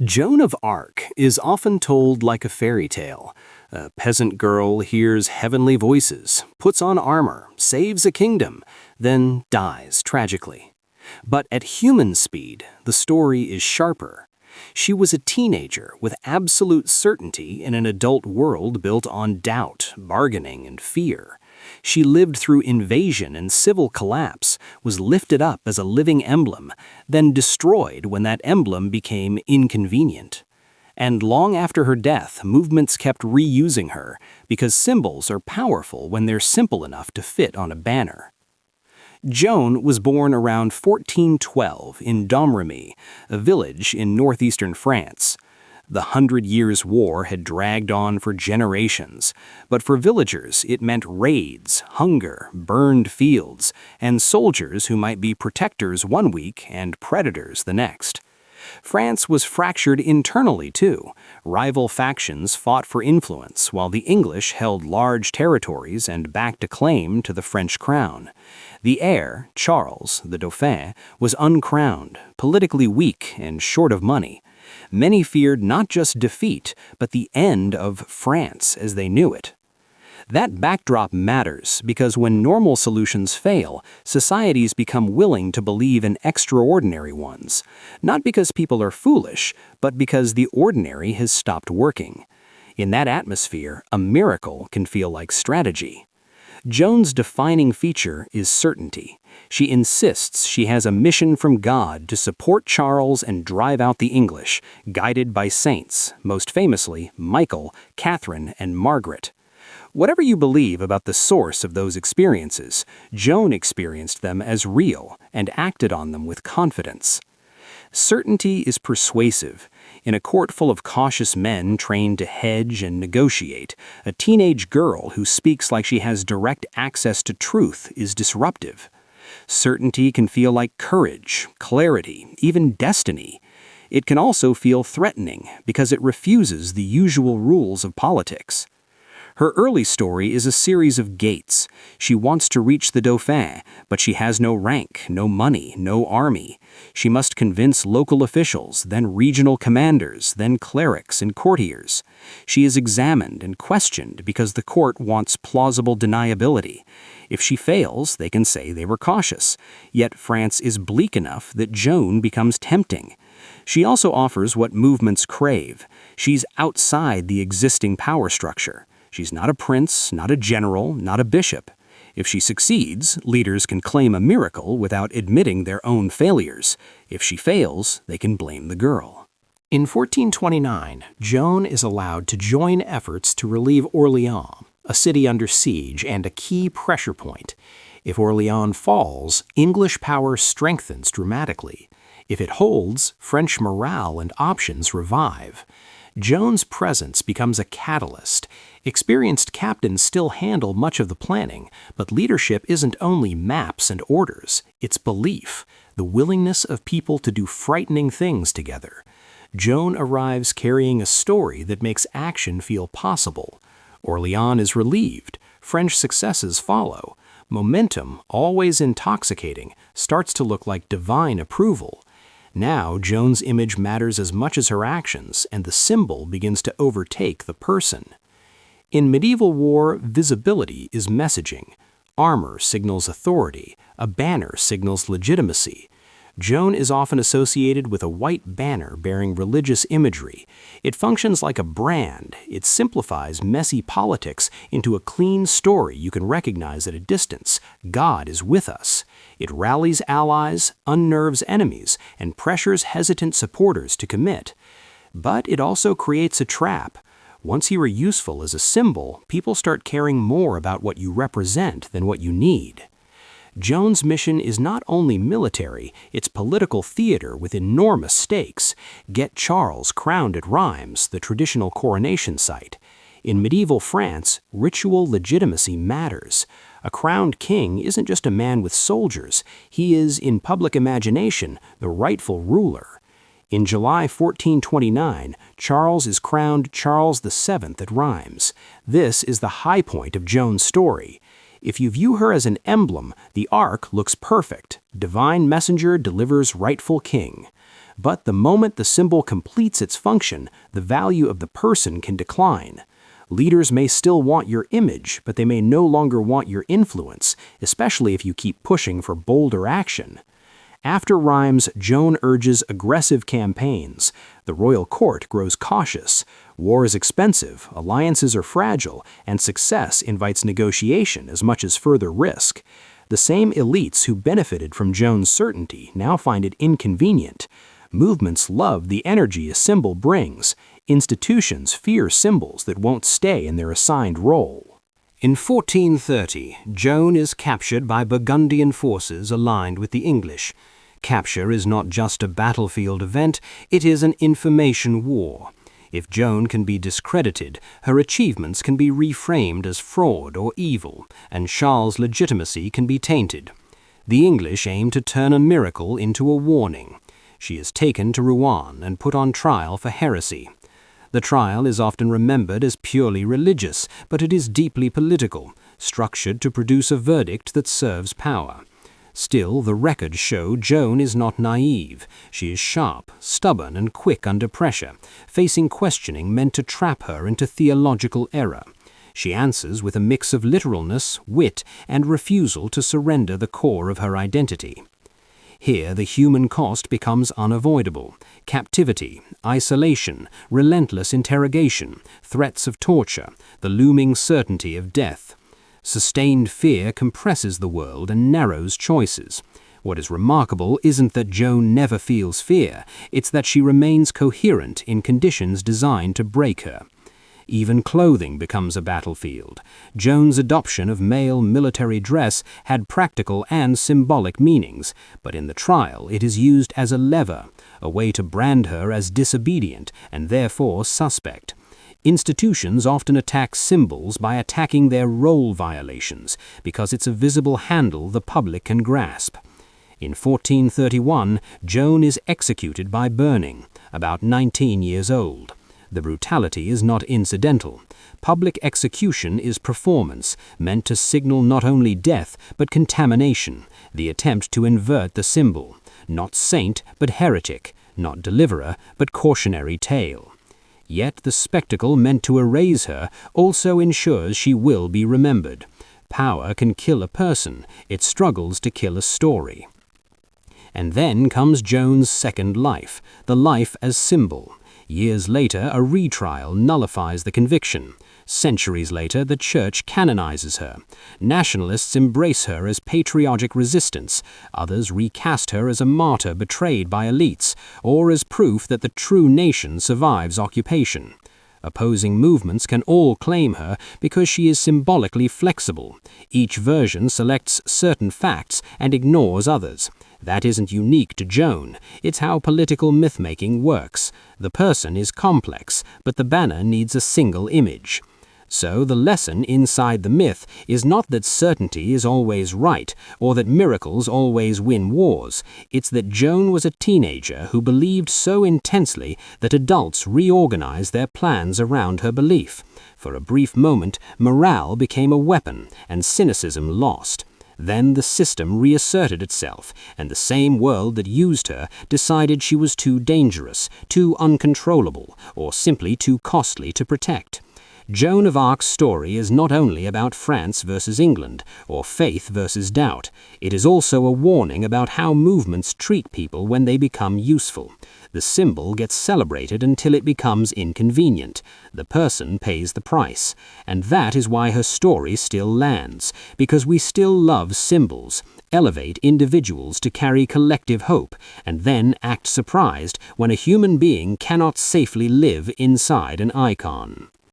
Joan of Arc is often told like a fairy tale. A peasant girl hears heavenly voices, puts on armor, saves a kingdom, then dies tragically. But at human speed, the story is sharper. She was a teenager with absolute certainty in an adult world built on doubt, bargaining, and fear. She lived through invasion and civil collapse, was lifted up as a living emblem, then destroyed when that emblem became inconvenient. And long after her death, movements kept reusing her, because symbols are powerful when they're simple enough to fit on a banner. Joan was born around 1412 in Domrémy, a village in northeastern France. The 100 Years' War had dragged on for generations, but for villagers it meant raids, hunger, burned fields, and soldiers who might be protectors one week and predators the next. France was fractured internally too. Rival factions fought for influence, while the English held large territories and backed a claim to the French crown. The heir, Charles, the Dauphin, was uncrowned, politically weak and short of money. Many feared not just defeat, but the end of France as they knew it. That backdrop matters because when normal solutions fail, societies become willing to believe in extraordinary ones, not because people are foolish, but because the ordinary has stopped working. In that atmosphere, a miracle can feel like strategy. Joan's defining feature is certainty. She insists she has a mission from God to support Charles and drive out the English, guided by saints, most famously Michael, Catherine, and Margaret. Whatever you believe about the source of those experiences, Joan experienced them as real and acted on them with confidence. Certainty is persuasive. In a court full of cautious men trained to hedge and negotiate, a teenage girl who speaks like she has direct access to truth is disruptive. Certainty can feel like courage, clarity, even destiny. It can also feel threatening because it refuses the usual rules of politics. Her early story is a series of gates. She wants to reach the Dauphin, but she has no rank, no money, no army. She must convince local officials, then regional commanders, then clerics and courtiers. She is examined and questioned because the court wants plausible deniability. If she fails, they can say they were cautious. Yet France is bleak enough that Joan becomes tempting. She also offers what movements crave. She's outside the existing power structure. She's not a prince, not a general, not a bishop. If she succeeds, leaders can claim a miracle without admitting their own failures. If she fails, they can blame the girl. In 1429, Joan is allowed to join efforts to relieve Orléans, a city under siege and a key pressure point. If Orléans falls, English power strengthens dramatically. If it holds, French morale and options revive. Joan's presence becomes a catalyst. Experienced captains still handle much of the planning, but leadership isn't only maps and orders, it's belief, the willingness of people to do frightening things together. Joan arrives carrying a story that makes action feel possible. Orléans is relieved, French successes follow. Momentum, always intoxicating, starts to look like divine approval. Now, Joan's image matters as much as her actions, and the symbol begins to overtake the person. In medieval war, visibility is messaging. Armor signals authority. A banner signals legitimacy. Joan is often associated with a white banner bearing religious imagery. It functions like a brand. It simplifies messy politics into a clean story you can recognize at a distance. God is with us. It rallies allies, unnerves enemies, and pressures hesitant supporters to commit. But it also creates a trap. Once you are useful as a symbol, people start caring more about what you represent than what you need. Joan's mission is not only military, it's political theater with enormous stakes. Get Charles crowned at Reims, the traditional coronation site. In medieval France, ritual legitimacy matters. A crowned king isn't just a man with soldiers. He is, in public imagination, the rightful ruler. In July 1429, Charles is crowned Charles VII at Reims. This is the high point of Joan's story. If you view her as an emblem, the arc looks perfect. Divine messenger delivers rightful king. But the moment the symbol completes its function, the value of the person can decline. Leaders may still want your image, but they may no longer want your influence, especially if you keep pushing for bolder action. After Reims, Joan urges aggressive campaigns. The royal court grows cautious. War is expensive, alliances are fragile, and success invites negotiation as much as further risk. The same elites who benefited from Joan's certainty now find it inconvenient. Movements love the energy a symbol brings. Institutions fear symbols that won't stay in their assigned role. In 1430, Joan is captured by Burgundian forces aligned with the English. Capture is not just a battlefield event, it is an information war. If Joan can be discredited, her achievements can be reframed as fraud or evil, and Charles' legitimacy can be tainted. The English aim to turn a miracle into a warning. She is taken to Rouen and put on trial for heresy. The trial is often remembered as purely religious, but it is deeply political, structured to produce a verdict that serves power. Still, the records show Joan is not naive. She is sharp, stubborn, and quick under pressure, facing questioning meant to trap her into theological error. She answers with a mix of literalness, wit, and refusal to surrender the core of her identity. Here, the human cost becomes unavoidable. Captivity, isolation, relentless interrogation, threats of torture, the looming certainty of death. Sustained fear compresses the world and narrows choices. What is remarkable isn't that Joan never feels fear, it's that she remains coherent in conditions designed to break her. Even clothing becomes a battlefield. Joan's adoption of male military dress had practical and symbolic meanings, but in the trial it is used as a lever, a way to brand her as disobedient and therefore suspect. Institutions often attack symbols by attacking their role violations, because it's a visible handle the public can grasp. In 1431, Joan is executed by burning, about 19 years old. The brutality is not incidental. Public execution is performance, meant to signal not only death, but contamination, the attempt to invert the symbol. Not saint, but heretic, not deliverer, but cautionary tale. Yet the spectacle meant to erase her also ensures she will be remembered. Power can kill a person, it struggles to kill a story. And then comes Joan's second life, the life as symbol. Years later, a retrial nullifies the conviction. Centuries later, the Church canonizes her. Nationalists embrace her as patriotic resistance. Others recast her as a martyr betrayed by elites, or as proof that the true nation survives occupation. Opposing movements can all claim her because she is symbolically flexible. Each version selects certain facts and ignores others. That isn't unique to Joan. It's how political myth-making works. The person is complex, but the banner needs a single image. So the lesson inside the myth is not that certainty is always right, or that miracles always win wars. It's that Joan was a teenager who believed so intensely that adults reorganized their plans around her belief. For a brief moment, morale became a weapon, and cynicism lost. Then the system reasserted itself, and the same world that used her decided she was too dangerous, too uncontrollable, or simply too costly to protect. Joan of Arc's story is not only about France versus England, or faith versus doubt. It is also a warning about how movements treat people when they become useful. The symbol gets celebrated until it becomes inconvenient. The person pays the price. And that is why her story still lands, because we still love symbols, elevate individuals to carry collective hope, and then act surprised when a human being cannot safely live inside an icon.